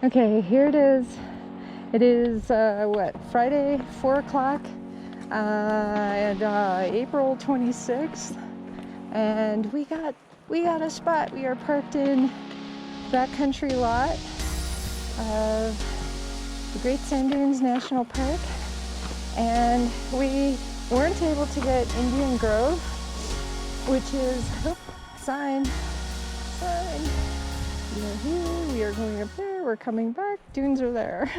Okay, here it is. It is Friday, 4 o'clock, and April 26th, and we got a spot. We are parked in backcountry lot of the Great Sand Dunes National Park, and we weren't able to get Indian Grove, which is sign. We are here, we are going up there, we're coming back, dunes are there.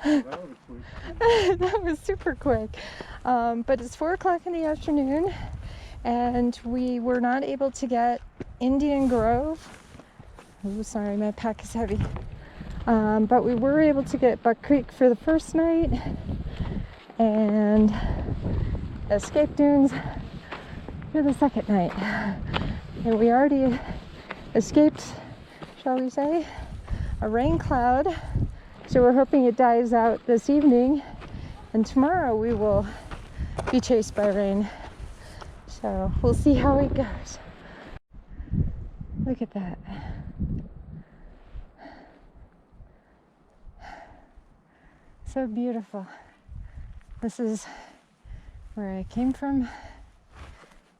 That was super quick. But it's 4 o'clock in the afternoon, and we were not able to get Indian Grove. Oh, sorry, my pack is heavy. But we were able to get Buck Creek for the first night, and Escape Dunes for the second night. And we already escaped, shall we say, a rain cloud, so we're hoping it dies out this evening, and tomorrow we will be chased by rain. So we'll see how it goes. Look at that. So beautiful. This is where I came from,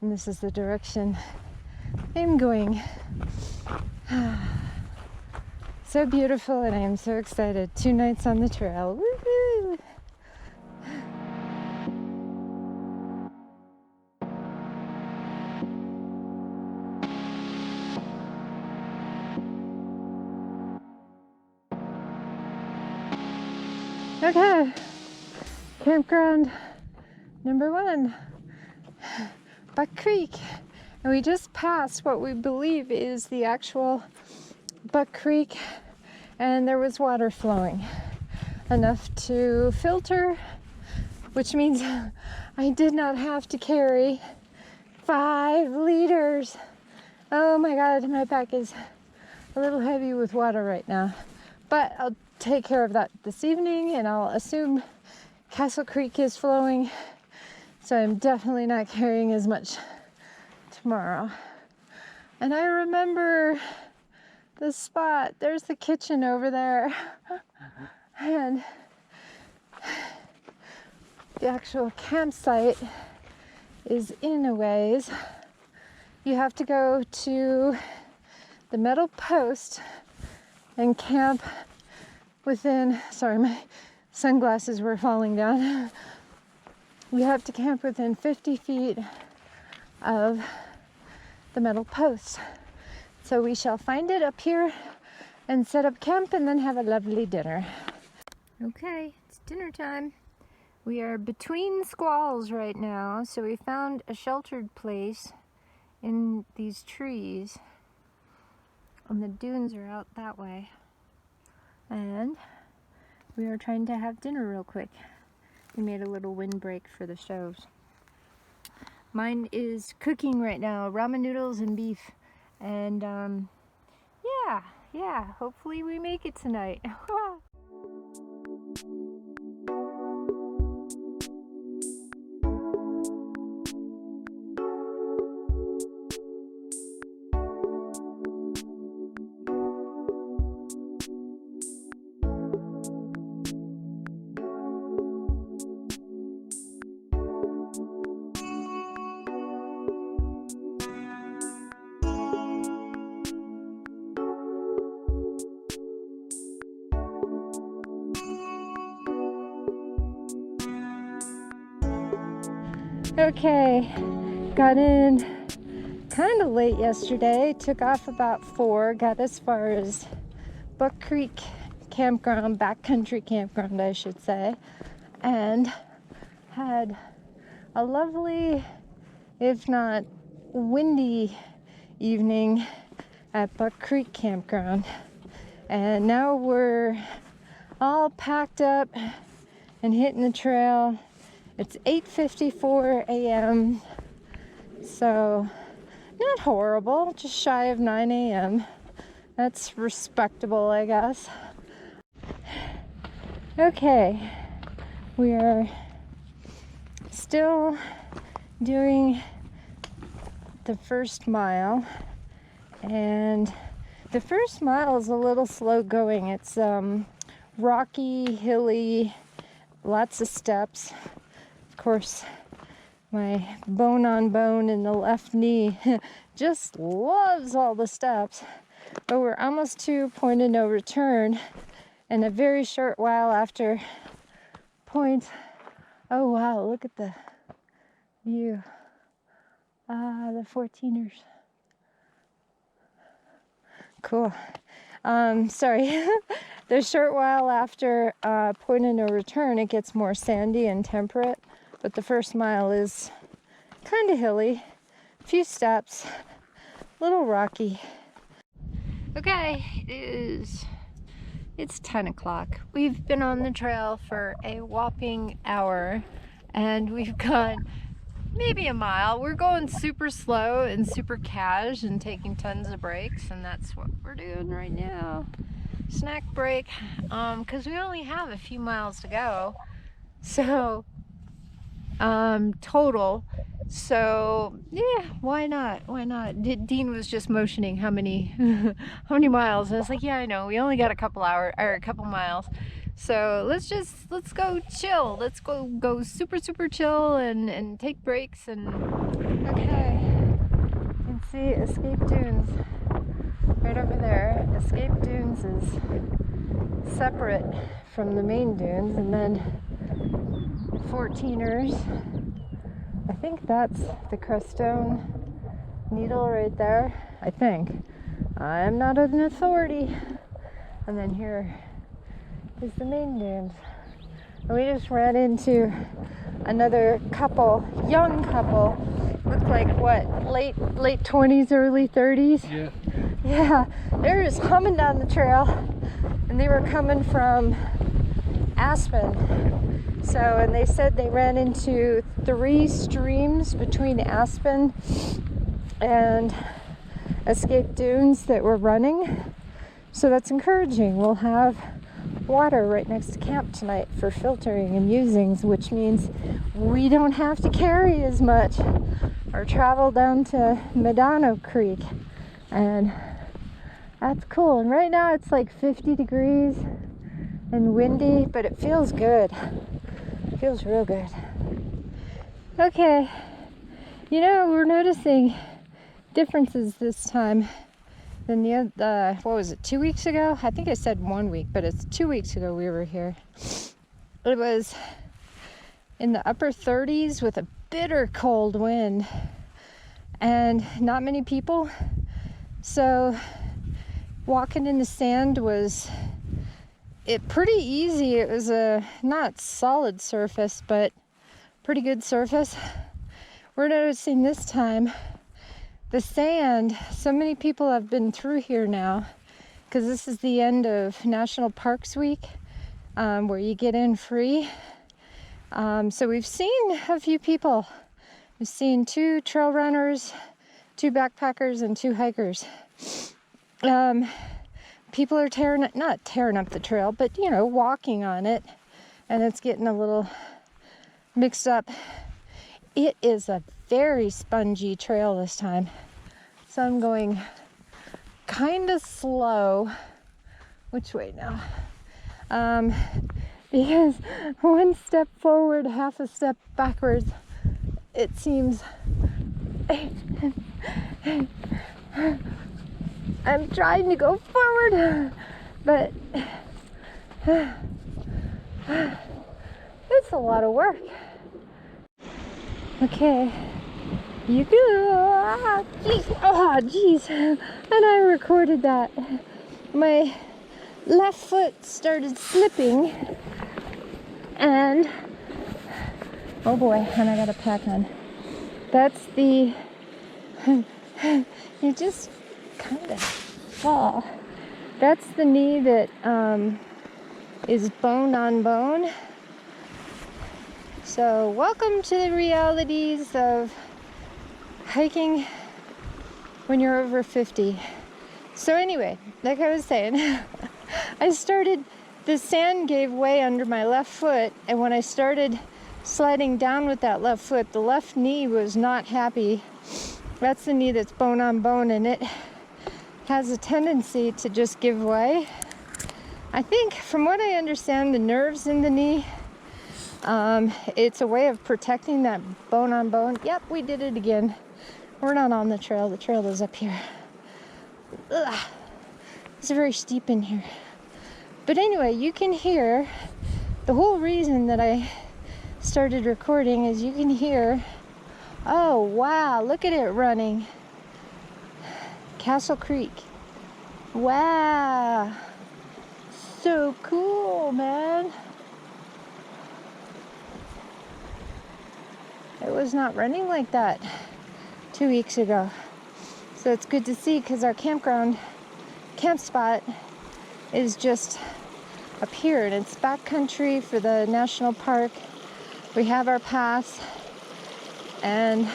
and this is the direction I'm going. So beautiful, and I am so excited. 2 nights on the trail. Woo-hoo! Okay, campground number 1, Buck Creek. And we just passed what we believe is the actual Buck Creek, and there was water flowing, enough to filter, which means I did not have to carry 5 liters. Oh my God, my pack is a little heavy with water right now, but I'll take care of that this evening, and I'll assume Castle Creek is flowing, so I'm definitely not carrying as much tomorrow. And I remember the spot. There's the kitchen over there. And the actual campsite is in a ways. You have to go to the metal post and camp within, sorry, my sunglasses were falling down. You have to camp within 50 feet of the metal post. So we shall find it up here and set up camp, and then have a lovely dinner. Okay, it's dinner time. We are between squalls right now, so we found a sheltered place in these trees, and the dunes are out that way. And we are trying to have dinner real quick. We made a little windbreak for the shows. Mine is cooking right now, ramen noodles and beef. And yeah, hopefully we make it tonight. Okay, got in kind of late yesterday, took off about 4, got as far as Buck Creek campground, backcountry campground I should say, and had a lovely, if not windy, evening at Buck Creek campground. And now we're all packed up and hitting the trail. It's 8:54 a.m. so not horrible, just shy of 9 a.m. That's respectable, I guess. Okay, we are still doing the first mile, and The first mile is a little slow going. It's rocky, hilly, lots of steps. Of course, my bone on bone in the left knee just loves all the steps. But we're almost to point of no return, and a very short while after point. Oh wow, look at the view. The 14ers. Cool. Sorry. The short while after point of no return, it gets more sandy and temperate, but the first mile is kind of hilly, a few steps, a little rocky. Okay, it's 10 o'clock. We've been on the trail for a whopping hour, and we've gone maybe a mile. We're going super slow and super cash and taking tons of breaks, and that's what we're doing right now. Snack break, because we only have a few miles to go, so total. So yeah, why not? Dean was just motioning how many how many miles, and I was like, yeah, I know, we only got a couple miles, so let's go chill. Let's go super chill and take breaks. And okay, you can see Escape Dunes right over there. Escape Dunes is separate from the main dunes, and then 14ers. I think that's the Crestone Needle right there. I think. I'm not an authority. And then here is the main dunes. And we just ran into another couple, young couple. Looked like what, late 20s, early 30s? Yeah. Yeah, they were just humming down the trail, and they were coming from Aspen. So, and they said they ran into 3 streams between Aspen and Escape Dunes that were running. So that's encouraging. We'll have water right next to camp tonight for filtering and using, which means we don't have to carry as much or travel down to Medano Creek. And that's cool. And right now it's like 50 degrees and windy, but it feels good. It feels real good. Okay, you know, we're noticing differences this time than the what was it, 2 weeks ago? I think I said 1 week, but it's 2 weeks ago we were here. It was in the upper 30s with a bitter cold wind and not many people. So walking in the sand was pretty easy. It was a not solid surface, but pretty good surface. We're noticing this time the sand, so many people have been through here now because this is the end of National Parks Week, where you get in free. So we've seen a few people. We've seen 2 trail runners, 2 backpackers, and 2 hikers. People are not tearing up the trail, but you know, walking on it, and it's getting a little mixed up. It is a very spongy trail this time, so I'm going kind of slow. Which way now? Because 1 step forward, half a step backwards, it seems. I'm trying to go forward, but it's a lot of work. Okay, you go. Jeez. And I recorded that. My left foot started slipping, and oh boy, and I got a pack on. That's the you just kind of fall. That's the knee that is bone on bone. So welcome to the realities of hiking when you're over 50. So anyway, like I was saying, the sand gave way under my left foot, and when I started sliding down with that left foot, the left knee was not happy. That's the knee that's bone on bone, and has a tendency to just give way. I think, from what I understand, the nerves in the knee, it's a way of protecting that bone on bone. Yep, we did it again. We're not on the trail. The trail is up here. Ugh. It's very steep in here. But anyway, you can hear, the whole reason that I started recording is you can hear, oh wow, look at it running. Castle Creek. Wow. So cool, man. It was not running like that 2 weeks ago. So it's good to see, because our camp spot is just up here, and it's backcountry for the national park. We have our pass, and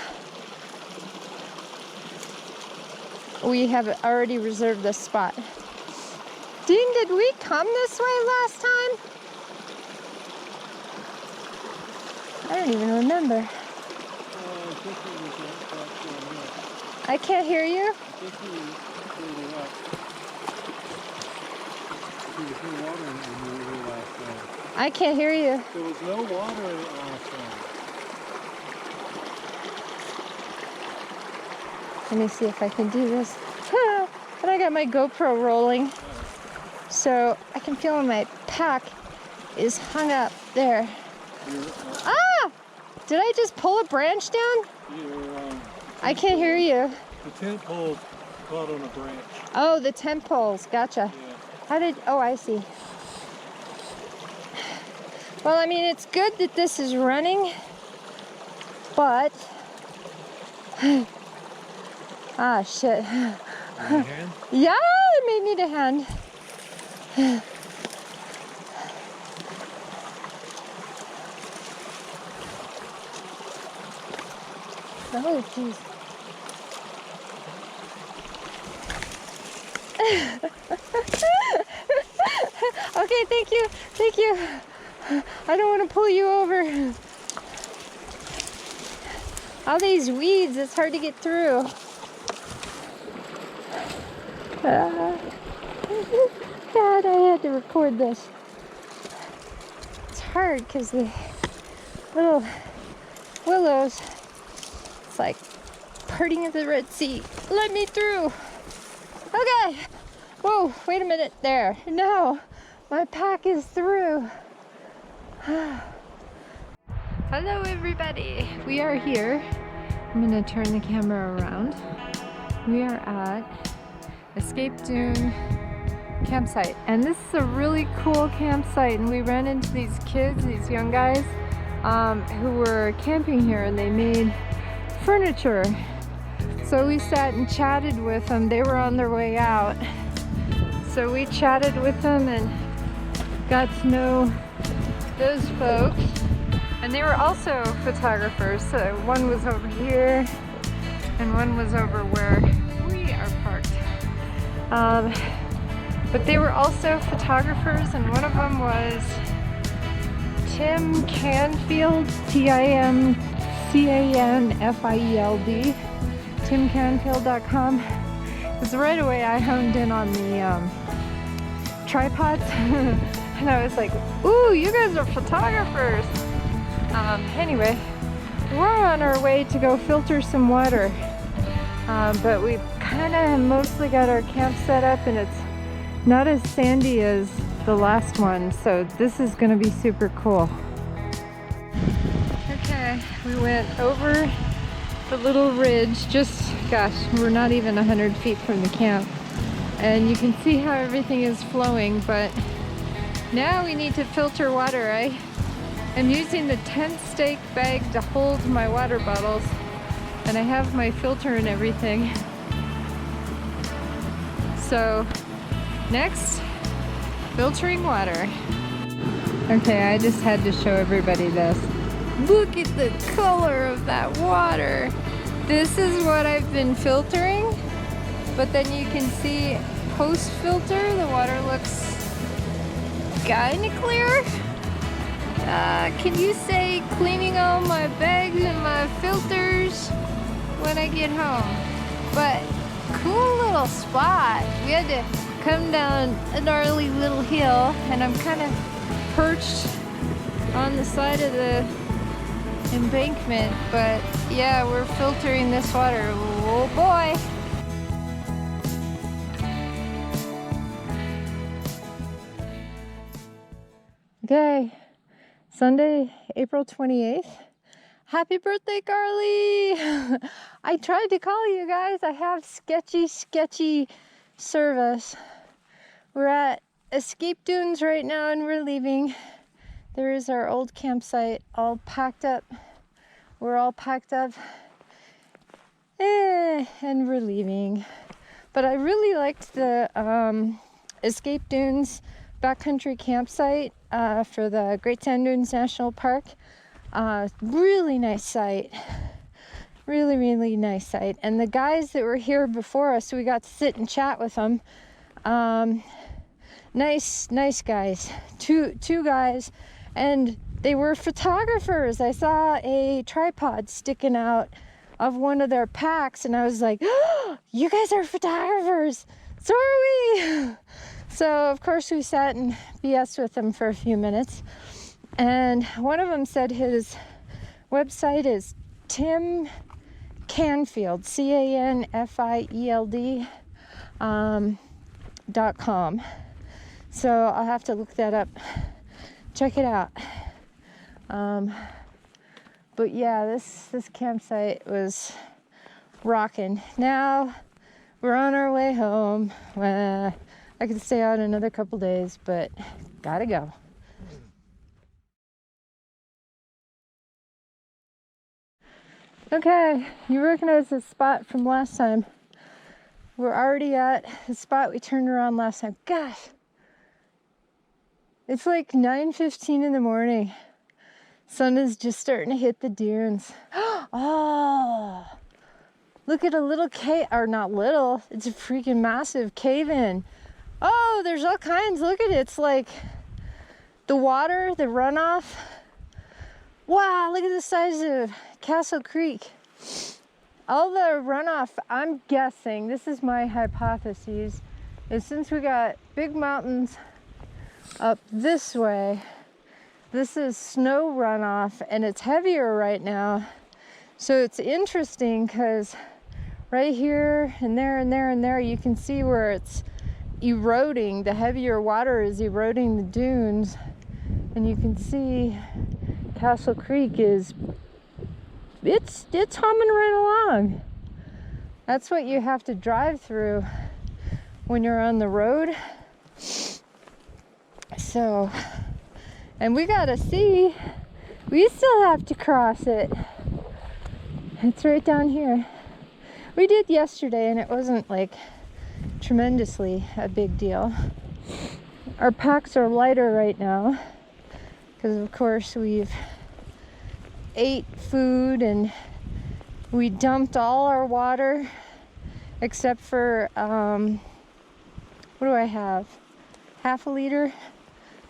we have already reserved this spot. Dean, did we come this way last time? I don't even remember. I can't hear you. I can't hear you. There was no water last time. Let me see if I can do this. And I got my GoPro rolling, so I can feel my pack is hung up there. Ah! Did I just pull a branch down? I can't hear you. The tent pole caught on a branch. Oh, the tent poles. Gotcha. Yeah. How did... Oh, I see. Well, I mean, it's good that this is running, but... Ah, shit. Hand? Yeah, it may need a hand. Oh, jeez. Okay, thank you. Thank you. I don't want to pull you over. All these weeds, it's hard to get through. God, I had to record this. It's hard because the little willows, it's like parting of the Red Sea. Let me through. Okay. Whoa, wait a minute there. No, my pack is through. Hello everybody. We are here. I'm gonna turn the camera around. We are at Escape Dune campsite, and this is a really cool campsite, and we ran into these kids, these young guys who were camping here, and they made furniture. So we sat and chatted with them. They were on their way out, so we chatted with them and got to know those folks, and they were also photographers. So one was over here and one was over where we are parked. But they were also photographers, and one of them was Tim Canfield, Timcanfield, timcanfield.com. Because right away I honed in on the tripods, and I was like, ooh, you guys are photographers. Anyway, we're on our way to go filter some water, but we've kind of mostly got our camp set up, and it's not as sandy as the last one, so this is going to be super cool. Okay, we went over the little ridge, just, gosh, we're not even 100 feet from the camp, and you can see how everything is flowing, but now we need to filter water. I am using the tent stake bag to hold my water bottles, and I have my filter and everything. So next, filtering water. Okay, I just had to show everybody this. Look at the color of that water. This is what I've been filtering, but then you can see post-filter, the water looks kinda clear. Can you say cleaning all my bags and my filters when I get home? But cool little spot. We had to come down a gnarly little hill, and I'm kind of perched on the side of the embankment, but yeah, we're filtering this water. Oh boy. Okay, Sunday, April 28th. Happy birthday, Carly! I tried to call you guys. I have sketchy service. We're at Escape Dunes right now and we're leaving. There is our old campsite all packed up. We're all packed up and we're leaving. But I really liked the Escape Dunes backcountry campsite for the Great Sand Dunes National Park. Really nice site. Really nice site. And the guys that were here before us, we got to sit and chat with them. Nice guys. Two guys, and they were photographers. I saw a tripod sticking out of one of their packs, and I was like, oh, you guys are photographers. So are we. So of course we sat and BS with them for a few minutes, and one of them said his website is Tim Canfield, CANFIELD .com. So I'll have to look that up, check it out. But yeah, this campsite was rocking. Now we're on our way home. I could stay out another couple days, but gotta go. Okay, you recognize this spot from last time. We're already at the spot we turned around last time. Gosh, it's like 9:15 in the morning. Sun is just starting to hit the dunes. Oh, look at a little cave, or not little, it's a freaking massive cave-in. Oh, there's all kinds. Look at it. It's like the water, the runoff. Wow, look at the size of Castle Creek. All the runoff, I'm guessing, this is my hypothesis, is since we got big mountains up this way, this is snow runoff and it's heavier right now. So it's interesting because right here and there and there and there, you can see where it's eroding. The heavier water is eroding the dunes, and you can see Castle Creek is it's humming right along. That's what you have to drive through when you're on the road. So, and we gotta see, we still have to cross it. It's right down here. We did yesterday and it wasn't like tremendously a big deal. Our packs are lighter right now because of course we've ate food and we dumped all our water except for what do I have, half a liter.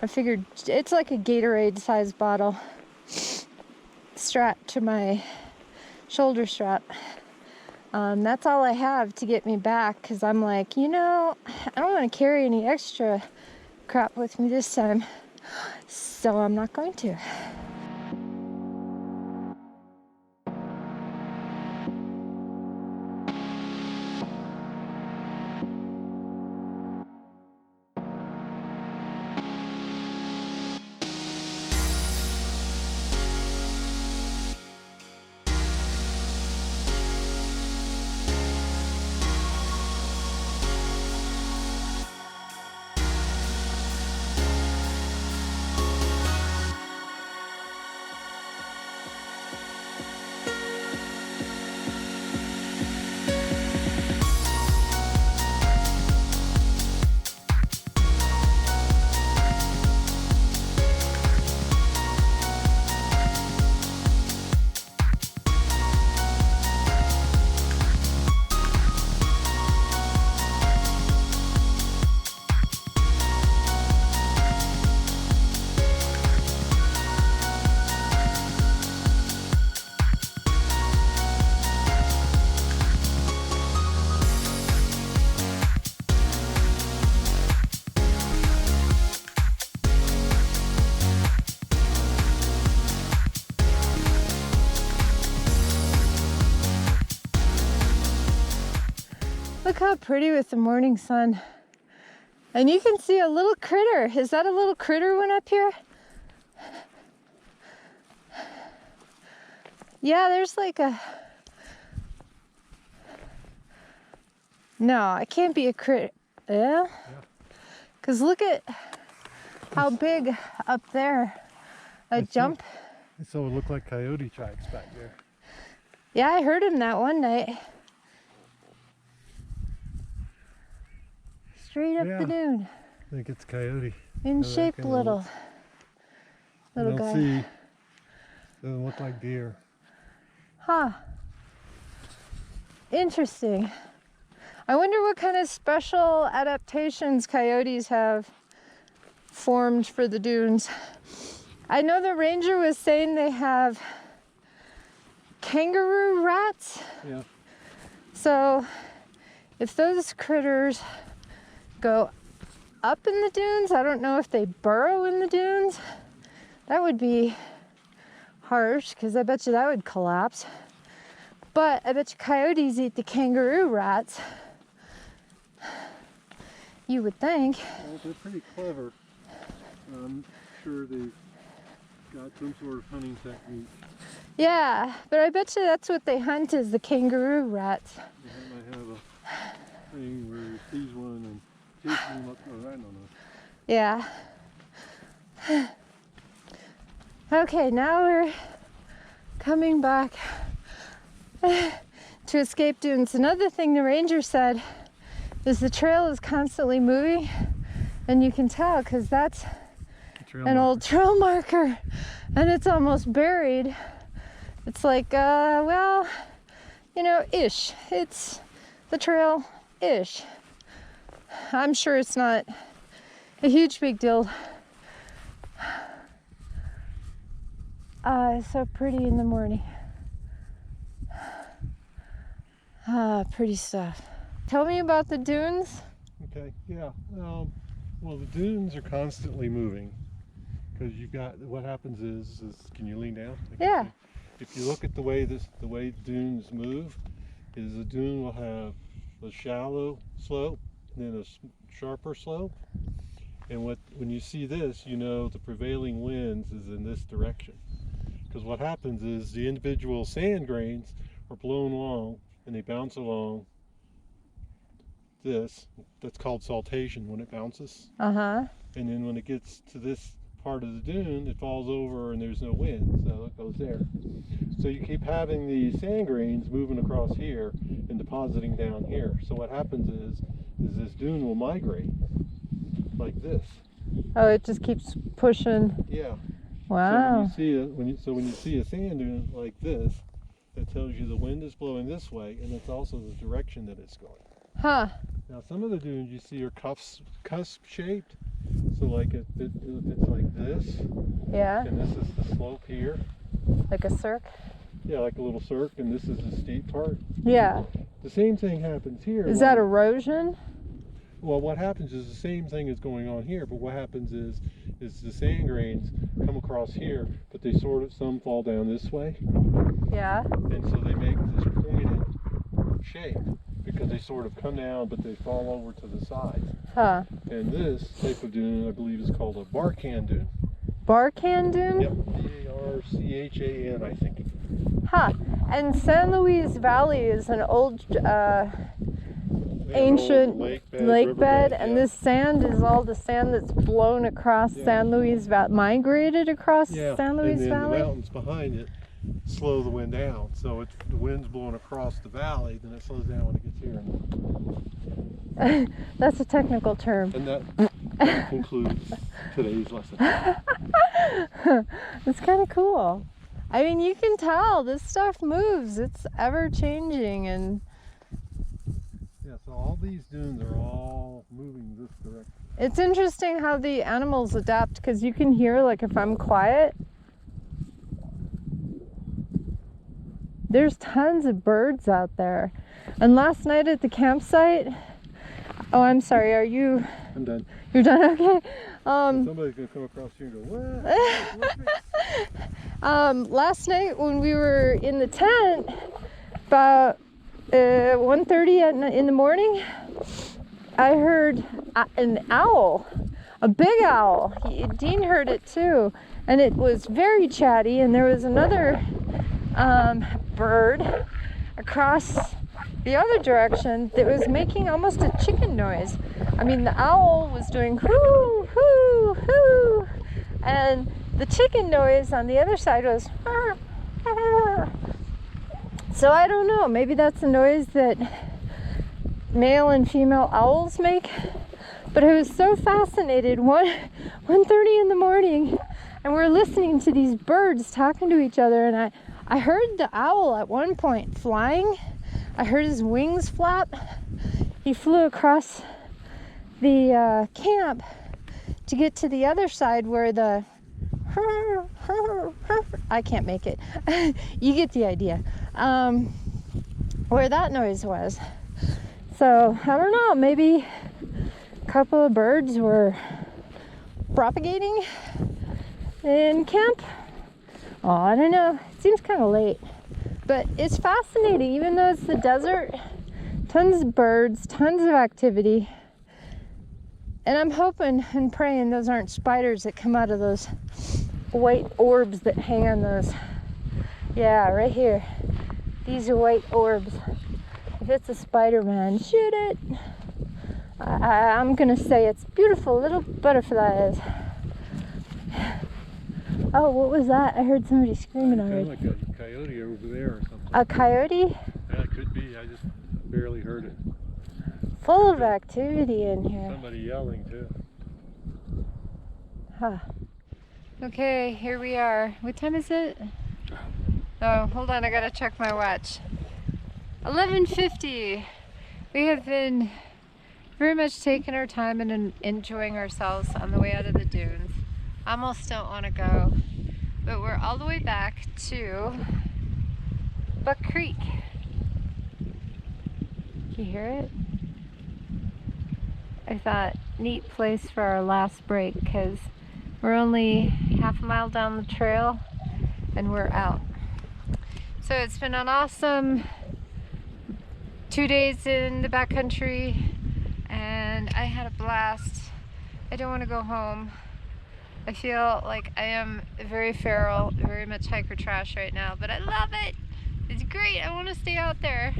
I figured it's like a Gatorade sized bottle strapped to my shoulder strap. That's all I have to get me back because I'm like, you know, I don't want to carry any extra crap with me this time, so I'm not going to. how pretty with the morning sun. And you can see a little critter. Is that a little critter one up here? Yeah, there's like a... No, it can't be a critter. Yeah? Because look at how big up there. A jump. So it looked like coyote tracks back there. Yeah, I heard him that one night. Straight up the dune. I think it's coyote. In shape, little guy. See, doesn't look like deer. Huh. Interesting. I wonder what kind of special adaptations coyotes have formed for the dunes. I know the ranger was saying they have kangaroo rats. Yeah. So if those critters go up in the dunes, I don't know if they burrow in the dunes. That would be harsh because I bet you that would collapse. But I bet you coyotes eat the kangaroo rats. You would think. Well, they're pretty clever. I'm sure they've got some sort of hunting technique. Yeah, but I bet you that's what they hunt is the kangaroo rats. They might have a thing where he sees one and chases him up. I don't know. Yeah. Okay, now we're coming back to escape dunes. Another thing the ranger said is the trail is constantly moving, and you can tell because that's an old trail marker and it's almost buried. It's like, well, you know, ish. It's the trail ish. I'm sure it's not a huge big deal. It's so pretty in the morning. Pretty stuff. Tell me about the dunes. Okay, yeah. Well, the dunes are constantly moving because you've got, what happens is can you lean down? Yeah. If you look at the way dunes move, is the dune will have a shallow slope, and then a sharper slope. And when you see this, you know the prevailing winds is in this direction. Because what happens is the individual sand grains are blown along and they bounce along this. That's called saltation when it bounces. Uh-huh. And then when it gets to this part of the dune, it falls over and there's no wind, so it goes there. So you keep having these sand grains moving across here and depositing down here. So what happens is this dune will migrate like this. Oh, it just keeps pushing. Yeah. Wow. So when you see a sand dune like this, that tells you the wind is blowing this way, and it's also the direction that it's going. Huh. Now some of the dunes you see are cusp shaped. So like it's like this. Yeah. And this is the slope here. Like a cirque? Yeah, like a little cirque, and this is the steep part. Yeah. The same thing happens here. Is that erosion? Well, what happens is the same thing is going on here, but what happens is the sand grains come across here, but they some fall down this way. Yeah. And so they make this pointed shape because they sort of come down, but they fall over to the side. Huh. And this type of dune, I believe, is called a barchan dune. Barchan dune? Yep, B-A-R-C-H-A-N, I think. Huh. And San Luis Valley is an old, ancient lake bed, and this sand is all the sand that's blown across San Luis Valley, migrated across San Luis and then Valley. the mountains behind it slow the wind down. So if the wind's blowing across the valley, then it slows down when it gets here. That's a technical term. And that concludes today's lesson. It's kind of cool. I mean, you can tell this stuff moves. It's ever changing, and yeah, so all these dunes are all moving this direction. it's interesting how the animals adapt, because you can hear, like, if I'm quiet, there's tons of birds out there. And last night at the campsite, oh, I'm sorry, are you? I'm done. You're done? Okay. Somebody's gonna come across here and go, what? Last night when we were in the tent, about 1:30 in the morning, I heard an owl, a big owl. Dean heard it too, and it was very chatty. And there was another bird across the other direction that was making almost a chicken noise. I mean, the owl was doing hoo, hoo, hoo, and the chicken noise on the other side was so I don't know, maybe that's the noise that male and female owls make. But I was so fascinated, 1:30 in the morning, and we're listening to these birds talking to each other, and I heard the owl at one point flying. I heard his wings flap. He flew across the camp to get to the other side where the I can't make it. You get the idea. Where that noise was. So I don't know, maybe a couple of birds were propagating in camp. Oh, I don't know. It seems kind of late, but it's fascinating. Even though it's the desert, tons of birds, tons of activity. And I'm hoping and praying those aren't spiders that come out of those white orbs that hang on those. Yeah, right here. These are white orbs. If it's a spider, man, shoot it. I'm gonna say it's beautiful little butterflies. Oh, what was that? I heard somebody screaming already. Kind of like a coyote over there or something. A coyote? Yeah, it could be. I just barely heard it. Full of activity in here. Somebody yelling too. Huh. Okay, here we are. What time is it? Oh, hold on, I gotta check my watch. 11:50. We have been very much taking our time and enjoying ourselves on the way out of the dunes. Almost don't want to go, but we're all the way back to Buck Creek. Can you hear it? I thought, neat place for our last break because we're only half a mile down the trail and we're out. So it's been an awesome 2 days in the backcountry and I had a blast. I don't want to go home. I feel like I am very feral, very much hiker trash right now, but I love it. It's great. I want to stay out there.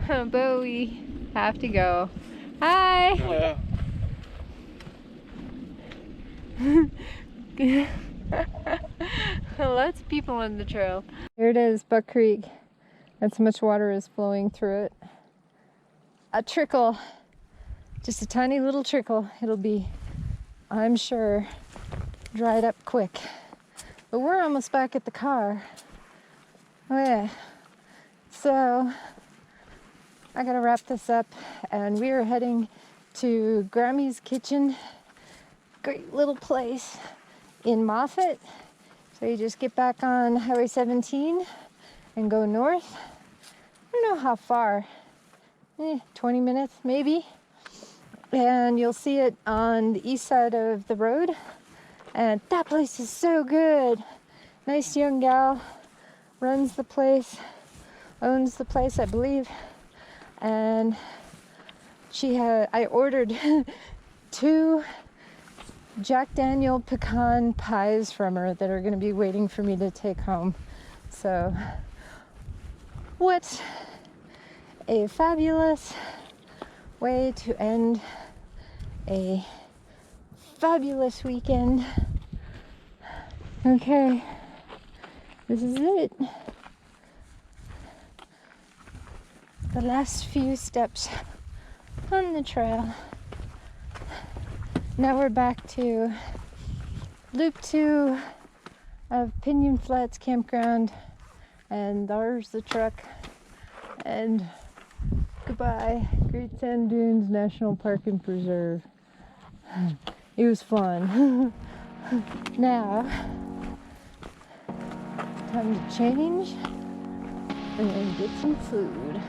But we have to go. Hi. Yeah. Lots of people on the trail. Here it is, Buck Creek. That's how much water is flowing through it. A trickle, just a tiny little trickle. It'll be, I'm sure, dried up quick. But we're almost back at the car. Oh yeah. So I gotta wrap this up and we are heading to Grammy's Kitchen. Great little place in Moffett. So you just get back on Highway 17 and go north. I don't know how far, 20 minutes maybe. And you'll see it on the east side of the road. And that place is so good. Nice young gal runs the place, owns the place, I believe. And I ordered 2 Jack Daniel pecan pies from her that are going to be waiting for me to take home. So what a fabulous way to end a fabulous weekend. Okay, this is it. The last few steps on the trail. Now we're back to Loop 2 of Pinyon Flats Campground, and there's the truck, and goodbye, Great Sand Dunes National Park and Preserve. It was fun. Now, time to change and then get some food.